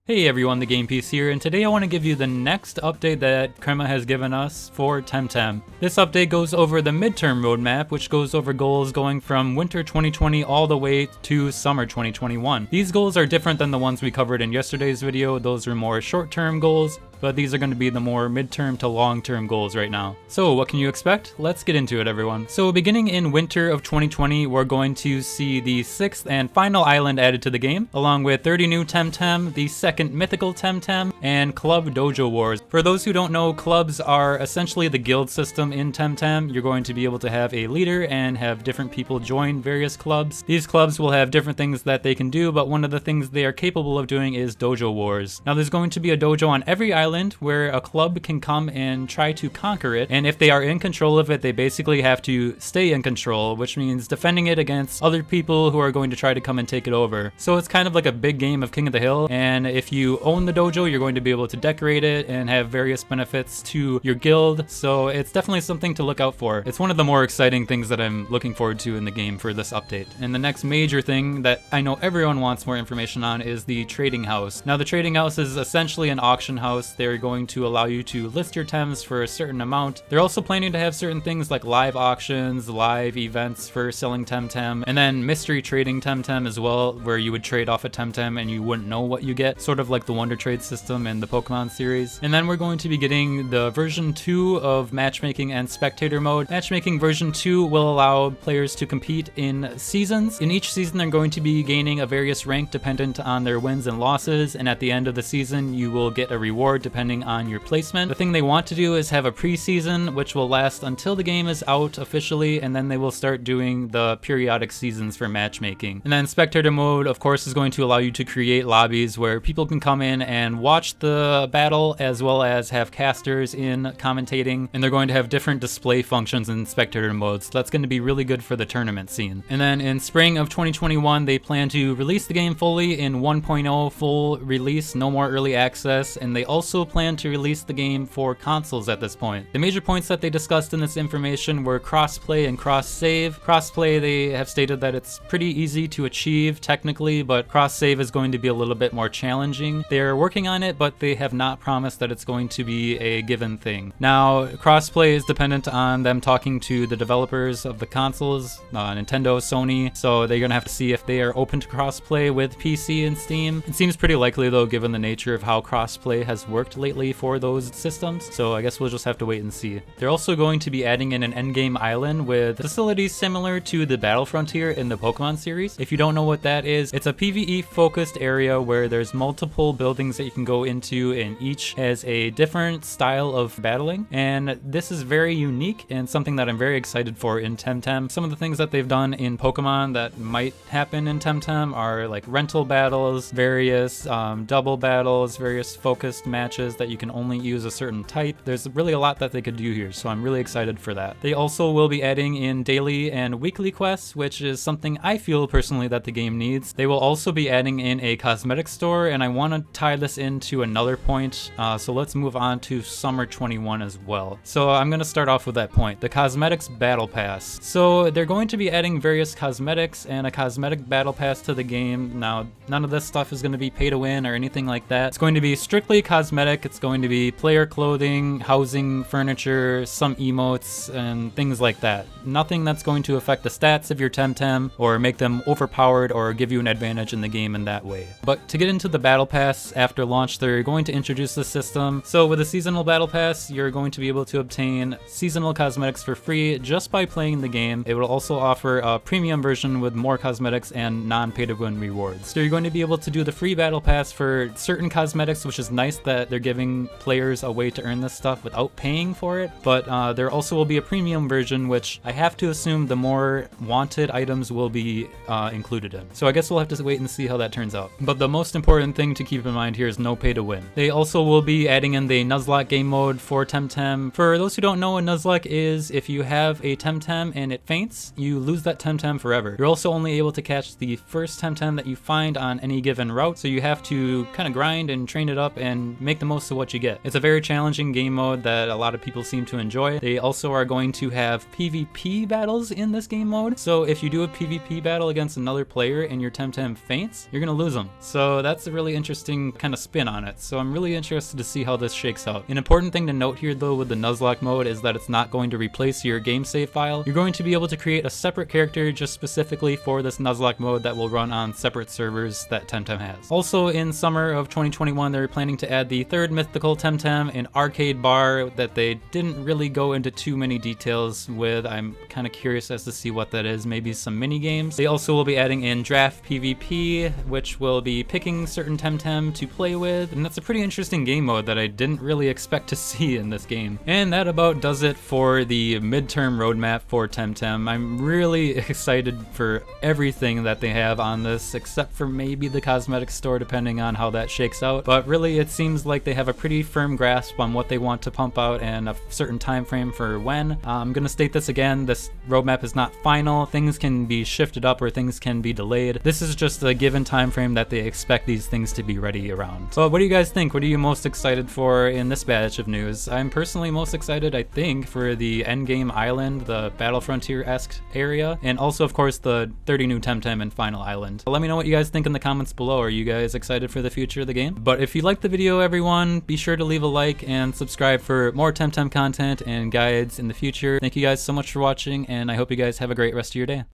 Hey everyone, the Game Piece here, and today I want to give you the next update that Crema has given us for Temtem. This update goes over the midterm roadmap, which goes over goals going from winter 2020 all the way to summer 2021. These goals are different than the ones we covered in yesterday's video. Those are more short-term goals, but these are going to be the more midterm to long-term goals right now. So what can you expect? Let's get into it, everyone. So beginning in winter of 2020, we're going to see the 6th and final island added to the game, along with 30 new Temtem, the second mythical Temtem, and Club Dojo Wars. For those who don't know, clubs are essentially the guild system in Temtem. You're going to be able to have a leader and have different people join various clubs. These clubs will have different things that they can do, but one of the things they are capable of doing is Dojo Wars. Now there's going to be a dojo on every island where a club can come and try to conquer it, and if they are in control of it, they basically have to stay in control, which means defending it against other people who are going to try to come and take it over. So it's kind of like a big game of King of the Hill, and if you own the dojo, you're going to be able to decorate it and have various benefits to your guild, so it's definitely something to look out for. It's one of the more exciting things that I'm looking forward to in the game for this update. And the next major thing that I know everyone wants more information on is the trading house. Now the trading house is essentially an auction house. They're going to allow you to list your Tems for a certain amount. They're also planning to have certain things like live auctions, live events for selling Temtem, and then mystery trading Temtem as well, where you would trade off a Temtem and you wouldn't know what you get, sort of like the Wonder Trade system in the Pokemon series. And then we're going to be getting the version 2 of matchmaking and spectator mode. Matchmaking version 2 will allow players to compete in seasons. In each season, they're going to be gaining a various rank dependent on their wins and losses, and at the end of the season, you will get a reward depending on your placement. The thing they want to do is have a preseason, which will last until the game is out officially, and then they will start doing the periodic seasons for matchmaking. And then spectator mode, of course, is going to allow you to create lobbies where people can come in and watch the battle, as well as have casters in commentating, and they're going to have different display functions in spectator mode, so that's going to be really good for the tournament scene. And then in spring of 2021, they plan to release the game fully in 1.0 full release, no more early access, and they also plan to release the game for consoles at this point. The major points that they discussed in this information were crossplay and cross-save. Crossplay, they have stated that it's pretty easy to achieve technically, but cross-save is going to be a little bit more challenging. They're working on it, but they have not promised that it's going to be a given thing. Now, crossplay is dependent on them talking to the developers of the consoles, Nintendo, Sony, so they're gonna have to see if they are open to crossplay with PC and Steam. It seems pretty likely though, given the nature of how crossplay has worked lately for those systems, so I guess we'll just have to wait and see. They're also going to be adding in an endgame island with facilities similar to the Battle Frontier in the Pokemon series. If you don't know what that is, it's a PvE focused area where there's multiple buildings that you can go into, and each has a different style of battling, and this is very unique and something that I'm very excited for in Temtem. Some of the things that they've done in Pokemon that might happen in Temtem are like rental battles, various double battles, various focused matches that you can only use a certain type. There's really a lot that they could do here, so I'm really excited for that. They also will be adding in daily and weekly quests, which is something I feel personally that the game needs. They will also be adding in a cosmetic store, and I want to tie this into another point, so let's move on to summer 21 as well. So I'm going to start off with that point, the cosmetics battle pass. So they're going to be adding various cosmetics and a cosmetic battle pass to the game. Now, none of this stuff is going to be pay to win or anything like that. It's going to be strictly cosmetic. It's going to be player clothing, housing, furniture, some emotes, and things like that. Nothing that's going to affect the stats of your Temtem or make them overpowered or give you an advantage in the game in that way. But to get into the battle pass after launch, they're going to introduce the system. So with a seasonal battle pass, you're going to be able to obtain seasonal cosmetics for free just by playing the game. It will also offer a premium version with more cosmetics and non-pay to win rewards. So you're going to be able to do the free battle pass for certain cosmetics, which is nice that they're giving players a way to earn this stuff without paying for it, but there also will be a premium version, which I have to assume the more wanted items will be included in. So I guess we'll have to wait and see how that turns out. But the most important thing to keep in mind here is no pay to win. They also will be adding in the Nuzlocke game mode for Temtem. For those who don't know what Nuzlocke is, if you have a Temtem and it faints, you lose that Temtem forever. You're also only able to catch the first Temtem that you find on any given route, so you have to kind of grind and train it up and make the most of what you get. It's a very challenging game mode that a lot of people seem to enjoy. They also are going to have PvP battles in this game mode, so if you do a PvP battle against another player and your Temtem faints, you're gonna lose them. So that's a really interesting kind of spin on it, so I'm really interested to see how this shakes out. An important thing to note here though with the Nuzlocke mode is that it's not going to replace your game save file. You're going to be able to create a separate character just specifically for this Nuzlocke mode that will run on separate servers that Temtem has. Also in summer of 2021, they're planning to add the third mythical Temtem, an arcade bar that they didn't really go into too many details with. I'm kind of curious as to see what that is, maybe some mini games. They also will be adding in draft PvP, which will be picking certain Temtem to play with, and that's a pretty interesting game mode that I didn't really expect to see in this game. And that about does it for the midterm roadmap for Temtem. I'm really excited for everything that they have on this, except for maybe the cosmetic store, depending on how that shakes out. But really, it seems like they have a pretty firm grasp on what they want to pump out and a certain time frame for when. I'm gonna state this again, this roadmap is not final. Things can be shifted up or things can be delayed. This is just a given time frame that they expect these things to be ready around. So what do you guys think? What are you most excited for in this batch of news? I'm personally most excited, I think, for the endgame island, the Battle Frontier-esque area, and also of course the 30 new Temtem and final island. Let me know what you guys think in the comments below. Are you guys excited for the future of the game? But if you liked the video, everyone, be sure to leave a like and subscribe for more Temtem content and guides in the future. Thank you guys so much for watching, and I hope you guys have a great rest of your day.